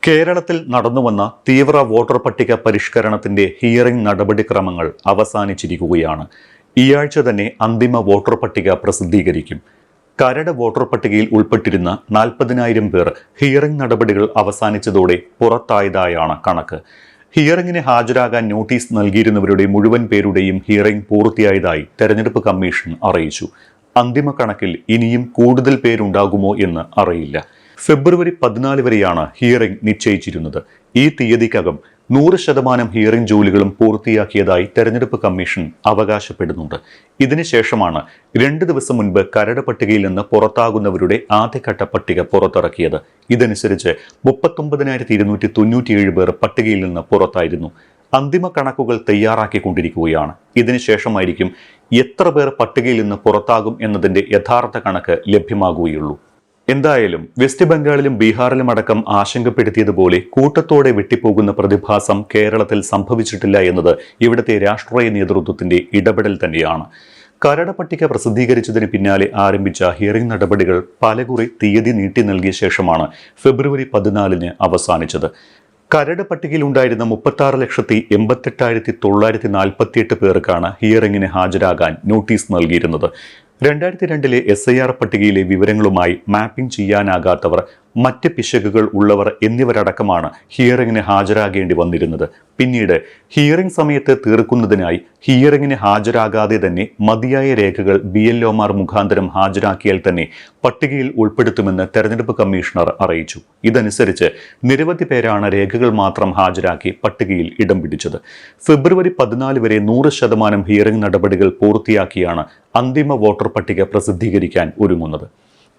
കേരളത്തിൽ നടന്നുവന്ന തീവ്ര വോട്ടർ പട്ടിക പരിഷ്കരണത്തിന്റെ ഹിയറിംഗ് നടപടിക്രമങ്ങൾ അവസാനിച്ചിരിക്കുകയാണ്. ഈ ആഴ്ച തന്നെ അന്തിമ വോട്ടർ പട്ടിക പ്രസിദ്ധീകരിക്കും. കരട് വോട്ടർ പട്ടികയിൽ ഉൾപ്പെട്ടിരുന്ന 40,000 പേർ ഹിയറിംഗ് നടപടികൾ അവസാനിച്ചതോടെ പുറത്തായതായാണ് കണക്ക്. ഹിയറിംഗിന് ഹാജരാകാൻ നോട്ടീസ് നൽകിയിരുന്നവരുടെ മുഴുവൻ പേരുടെയും ഹിയറിംഗ് പൂർത്തിയായതായി തെരഞ്ഞെടുപ്പ് കമ്മീഷൻ അറിയിച്ചു. അന്തിമ കണക്കിൽ ഇനിയും കൂടുതൽ പേരുണ്ടാകുമോ എന്ന് അറിയില്ല. ഫെബ്രുവരി 14 വരെയാണ് ഹിയറിംഗ് നിശ്ചയിച്ചിരുന്നത്. ഈ തീയതിക്കകം 100% ഹിയറിംഗ് ജോലികളും പൂർത്തിയാക്കിയതായി തെരഞ്ഞെടുപ്പ് കമ്മീഷൻ അവകാശപ്പെടുന്നുണ്ട്. ഇതിനുശേഷമാണ് 2 ദിവസം മുൻപ് കരട് പട്ടികയിൽ നിന്ന് പുറത്താകുന്നവരുടെ ആദ്യഘട്ട പട്ടിക പുറത്തിറക്കിയത്. ഇതനുസരിച്ച് 39,297 പേർ പട്ടികയിൽ നിന്ന് പുറത്തായിരുന്നു. അന്തിമ കണക്കുകൾ തയ്യാറാക്കിക്കൊണ്ടിരിക്കുകയാണ്. ഇതിനുശേഷമായിരിക്കും എത്ര പേർ പട്ടികയിൽ നിന്ന് പുറത്താകും എന്നതിന്റെ യഥാർത്ഥ കണക്ക് ലഭ്യമാകുകയുള്ളൂ. എന്തായാലും വെസ്റ്റ് ബംഗാളിലും ബീഹാറിലും അടക്കം ആശങ്കപ്പെടുത്തിയതുപോലെ കൂട്ടത്തോടെ വെട്ടിപ്പോകുന്ന പ്രതിഭാസം കേരളത്തിൽ സംഭവിച്ചിട്ടില്ല എന്നത് ഇവിടുത്തെ രാഷ്ട്രീയ നേതൃത്വത്തിന്റെ ഇടപെടൽ തന്നെയാണ്. കരട് പട്ടിക പ്രസിദ്ധീകരിച്ചതിന് പിന്നാലെ ആരംഭിച്ച ഹിയറിംഗ് നടപടികൾ പലകുറി തീയതി നീട്ടി നൽകിയ ശേഷമാണ് ഫെബ്രുവരി 14 അവസാനിച്ചത്. കരട് പട്ടികയിൽ ഉണ്ടായിരുന്ന 36,88,948 പേർക്കാണ് ഹിയറിംഗിന് ഹാജരാകാൻ നോട്ടീസ് നൽകിയിരുന്നത്. 2002 SIR പട്ടികയിലെ വിവരങ്ങളുമായി മാപ്പിംഗ് ചെയ്യാനാകാത്തവർ, മറ്റ് പിശകുകൾ ഉള്ളവർ എന്നിവരടക്കമാണ് ഹിയറിംഗിന് ഹാജരാകേണ്ടി വന്നിരുന്നത്. പിന്നീട് ഹിയറിംഗ് സമയത്ത് തീർക്കുന്നതിനായി ഹിയറിംഗിന് ഹാജരാകാതെ തന്നെ മതിയായ രേഖകൾ BLOമാർ മുഖാന്തരം ഹാജരാക്കിയാൽ തന്നെ പട്ടികയിൽ ഉൾപ്പെടുത്തുമെന്ന് തെരഞ്ഞെടുപ്പ് കമ്മീഷണർ അറിയിച്ചു. ഇതനുസരിച്ച് നിരവധി പേരാണ് രേഖകൾ മാത്രം ഹാജരാക്കി പട്ടികയിൽ ഇടം പിടിച്ചത്. ഫെബ്രുവരി 14 വരെ 100% ഹിയറിംഗ് നടപടികൾ പൂർത്തിയാക്കിയാണ് അന്തിമ വോട്ടർ പട്ടിക പ്രസിദ്ധീകരിക്കാൻ ഒരുങ്ങുന്നത്.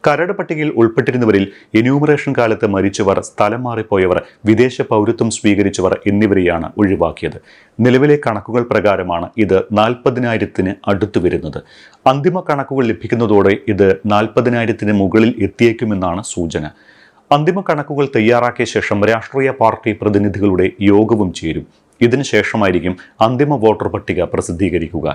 കരട് പട്ടികയിൽ ഉൾപ്പെട്ടിരുന്നവരിൽ എന്യൂമറേഷൻ കാലത്ത് മരിച്ചവർ, സ്ഥലം മാറിപ്പോയവർ, വിദേശ പൗരത്വം സ്വീകരിച്ചവർ എന്നിവരെയാണ് ഒഴിവാക്കിയത്. നിലവിലെ കണക്കുകൾ പ്രകാരമാണ് ഇത് 40,000-ന് അടുത്തു വരുന്നത്. അന്തിമ കണക്കുകൾ ലഭിക്കുന്നതോടെ ഇത് 40,000-ന് മുകളിൽ എത്തിയേക്കുമെന്നാണ് സൂചന. അന്തിമ കണക്കുകൾ തയ്യാറാക്കിയ ശേഷം രാഷ്ട്രീയ പാർട്ടി പ്രതിനിധികളുടെ യോഗവും ചേരും. ഇതിനുശേഷമായിരിക്കും അന്തിമ വോട്ടർ പട്ടിക പ്രസിദ്ധീകരിക്കുക.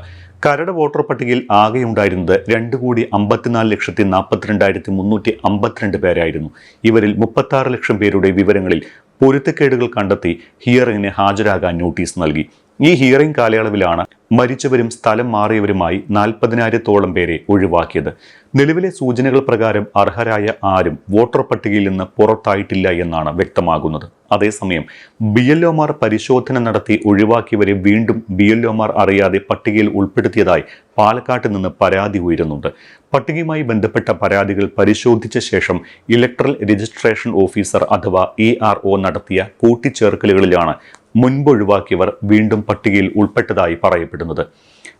കരട് വോട്ടർ പട്ടികയിൽ ആകെയുണ്ടായിരുന്നത് 2,54,42,352 പേരായിരുന്നു. ഇവരിൽ 36 ലക്ഷം പേരുടെ വിവരങ്ങളിൽ പൊരുത്തക്കേടുകൾ കണ്ടെത്തി ഹിയറിംഗിന് ഹാജരാകാൻ നോട്ടീസ് നൽകി. ഈ ഹിയറിംഗ് കാലയളവിലാണ് മരിച്ചവരും സ്ഥലം മാറിയവരുമായി 40,000-ഓളം പേരെ ഒഴിവാക്കിയത്. നിലവിലെ സൂചനകൾ പ്രകാരം അർഹരായ ആരും വോട്ടർ പട്ടികയിൽ നിന്ന് പുറത്തായിട്ടില്ല എന്നാണ് വ്യക്തമാകുന്നത്. അതേസമയം BLOമാർ പരിശോധന നടത്തി ഒഴിവാക്കിയവരെ വീണ്ടും BLOമാർ അറിയാതെ പട്ടികയിൽ ഉൾപ്പെടുത്തിയതായി പാലക്കാട്ട് നിന്ന് പരാതി ഉയരുന്നുണ്ട്. പട്ടികയുമായി ബന്ധപ്പെട്ട പരാതികൾ പരിശോധിച്ച ശേഷം ഇലക്ട്രൽ രജിസ്ട്രേഷൻ ഓഫീസർ അഥവാ ARO നടത്തിയ കൂട്ടിച്ചേർക്കലുകളിലാണ് മുൻപൊഴിവാക്കിയവർ വീണ്ടും പട്ടികയിൽ ഉൾപ്പെട്ടതായി പറയപ്പെടുന്നത്.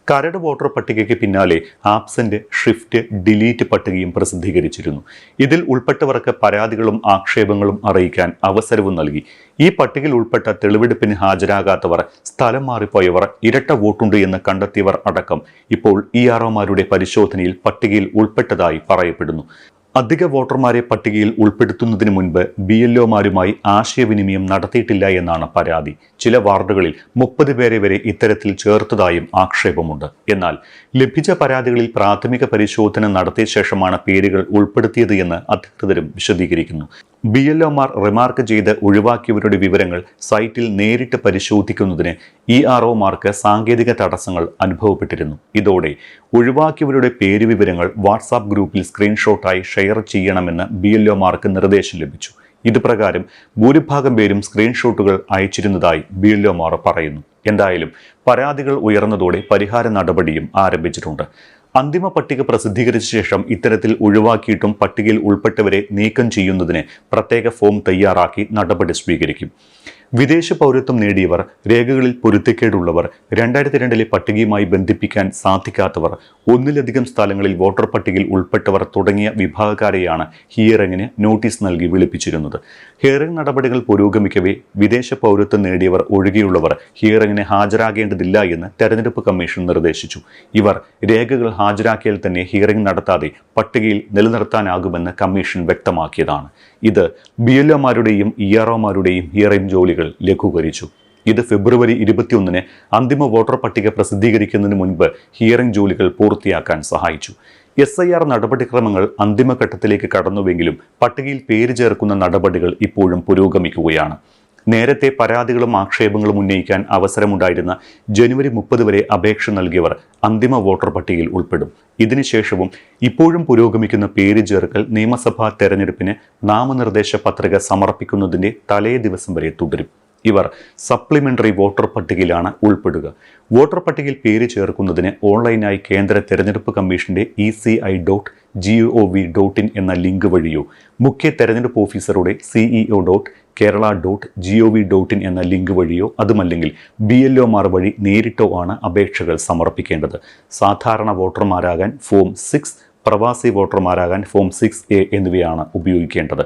കരട് വോട്ടർ പട്ടികയ്ക്ക് പിന്നാലെ ആബ്സെന്റ്, ഷിഫ്റ്റ്, ഡിലീറ്റ് പട്ടികയും പ്രസിദ്ധീകരിച്ചിരുന്നു. ഇതിൽ ഉൾപ്പെട്ടവർക്ക് പരാതികളും ആക്ഷേപങ്ങളും അറിയിക്കാൻ അവസരവും നൽകി. ഈ പട്ടികയിൽ ഉൾപ്പെട്ട തെളിവെടുപ്പിന് ഹാജരാകാത്തവർ, സ്ഥലം മാറിപ്പോയവർ, ഇരട്ട വോട്ടുണ്ട് എന്ന് കണ്ടെത്തിയവർ അടക്കം ഇപ്പോൾ EROമാരുടെ പരിശോധനയിൽ പട്ടികയിൽ ഉൾപ്പെട്ടതായി പറയപ്പെടുന്നു. അധിക വോട്ടർമാരെ പട്ടികയിൽ ഉൾപ്പെടുത്തുന്നതിന് മുൻപ് BLOമാരുമായി ആശയവിനിമയം നടത്തിയിട്ടില്ല എന്നാണ് പരാതി. ചില വാർഡുകളിൽ 30 പേരെ വരെ ഇത്തരത്തിൽ ചേർത്തതായും ആക്ഷേപമുണ്ട്. എന്നാൽ ലഭിച്ച പരാതികളിൽ പ്രാഥമിക പരിശോധന നടത്തിയ ശേഷമാണ് പേരുകൾ ഉൾപ്പെടുത്തിയത് എന്ന് അധികൃതരും വിശദീകരിക്കുന്നു. BLOമാർ റിമാർക്ക് ചെയ്ത് ഒഴിവാക്കിയവരുടെ വിവരങ്ങൾ സൈറ്റിൽ നേരിട്ട് പരിശോധിക്കുന്നതിന് EROമാർക്ക് സാങ്കേതിക തടസ്സങ്ങൾ അനുഭവപ്പെട്ടിരുന്നു. ഇതോടെ ഒഴിവാക്കിയവരുടെ പേര് വിവരങ്ങൾ വാട്സാപ്പ് ഗ്രൂപ്പിൽ സ്ക്രീൻഷോട്ടായി ഷെയർ ചെയ്യണമെന്ന് BLOമാർക്ക് നിർദ്ദേശം ലഭിച്ചു. ഇതുപ്രകാരം ഭൂരിഭാഗം പേരും സ്ക്രീൻഷോട്ടുകൾ അയച്ചിരുന്നതായി BLOമാർ പറയുന്നു. എന്തായാലും പരാതികൾ ഉയർന്നതോടെ പരിഹാര നടപടിയും ആരംഭിച്ചിട്ടുണ്ട്. അന്തിമ പട്ടിക പ്രസിദ്ധീകരിച്ച ശേഷം ഇത്തരത്തിൽ ഒഴിവാക്കിയിട്ടും പട്ടികയിൽ ഉൾപ്പെട്ടവരെ നീക്കം ചെയ്യുന്നതിന് പ്രത്യേക ഫോം തയ്യാറാക്കി നടപടി സ്വീകരിക്കും. വിദേശ പൗരത്വം നേടിയവർ, രേഖകളിൽ പൊരുത്തക്കേടുള്ളവർ, 2002 പട്ടികയുമായി ബന്ധിപ്പിക്കാൻ സാധിക്കാത്തവർ, ഒന്നിലധികം സ്ഥലങ്ങളിൽ വോട്ടർ പട്ടികയിൽ ഉൾപ്പെട്ടവർ തുടങ്ങിയ വിഭാഗക്കാരെയാണ് ഹിയറിംഗിന് നോട്ടീസ് നൽകി വിളിപ്പിച്ചിരുന്നത്. ഹിയറിംഗ് നടപടികൾ പുരോഗമിക്കവേ വിദേശ പൗരത്വം നേടിയവർ ഒഴികെയുള്ളവർ ഹിയറിംഗിന് ഹാജരാകേണ്ടതില്ല എന്ന് തെരഞ്ഞെടുപ്പ് കമ്മീഷൻ നിർദ്ദേശിച്ചു. ഇവർ രേഖകൾ ഹാജരാക്കിയാൽ തന്നെ ഹിയറിംഗ് നടത്താതെ പട്ടികയിൽ നിലനിർത്താനാകുമെന്ന് കമ്മീഷൻ വ്യക്തമാക്കിയതാണ്. ഇത് BLOമാരുടെയും EROമാരുടെയും ഹിയറിംഗ് ജോലികൾ ലഘൂകരിച്ചു. ഇത് ഫെബ്രുവരി 21 അന്തിമ വോട്ടർ പട്ടിക പ്രസിദ്ധീകരിക്കുന്നതിന് മുൻപ് ഹിയറിംഗ് ജോലികൾ പൂർത്തിയാക്കാൻ സഹായിച്ചു. SIR നടപടിക്രമങ്ങൾ അന്തിമഘട്ടത്തിലേക്ക് കടന്നുവെങ്കിലും പട്ടികയിൽ പേര് ചേർക്കുന്ന നടപടികൾ ഇപ്പോഴും പുരോഗമിക്കുകയാണ്. നേരത്തെ പരാതികളും ആക്ഷേപങ്ങളും ഉന്നയിക്കാൻ അവസരമുണ്ടായിരുന്ന ജനുവരി 30 വരെ അപേക്ഷ നൽകിയവർ അന്തിമ വോട്ടർ പട്ടികയിൽ ഉൾപ്പെടും. ഇതിനുശേഷവും ഇപ്പോഴും പുരോഗമിക്കുന്ന പേര് ചേർക്കൽ നിയമസഭാ തെരഞ്ഞെടുപ്പിന് നാമനിർദ്ദേശ പത്രിക സമർപ്പിക്കുന്നതിന്റെ തലേ ദിവസം വരെ തുടരും. ഇവർ സപ്ലിമെന്ററി വോട്ടർ പട്ടികയിലാണ് ഉൾപ്പെടുക. വോട്ടർ പട്ടികയിൽ പേര് ചേർക്കുന്നതിന് ഓൺലൈനായി കേന്ദ്ര തെരഞ്ഞെടുപ്പ് കമ്മീഷന്റെ eci.gov.in എന്ന ലിങ്ക് വഴിയോ മുഖ്യ തെരഞ്ഞെടുപ്പ് ഓഫീസറുടെ ceo.kerala.gov.in എന്ന ലിങ്ക് വഴിയോ അതുമല്ലെങ്കിൽ BLOമാർ വഴി നേരിട്ടോ ആണ് അപേക്ഷകൾ സമർപ്പിക്കേണ്ടത്. സാധാരണ വോട്ടർമാരാകാൻ ഫോം 6, പ്രവാസി വോട്ടർമാരാകാൻ ഫോം 6A എന്നിവയാണ് ഉപയോഗിക്കേണ്ടത്.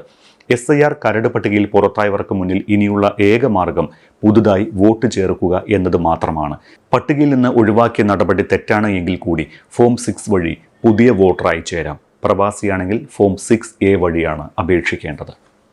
SIR കരട് പട്ടികയിൽ പുറത്തായവർക്ക് മുന്നിൽ ഇനിയുള്ള ഏക മാർഗം പുതുതായി വോട്ട് ചേർക്കുക എന്നത് മാത്രമാണ്. പട്ടികയിൽ നിന്ന് ഒഴിവാക്കിയ നടപടി തെറ്റാണ് എങ്കിൽ കൂടി ഫോം 6 വഴി പുതിയ വോട്ടറായി ചേരാം. പ്രവാസിയാണെങ്കിൽ ഫോം 6A വഴിയാണ് അപേക്ഷിക്കേണ്ടത്.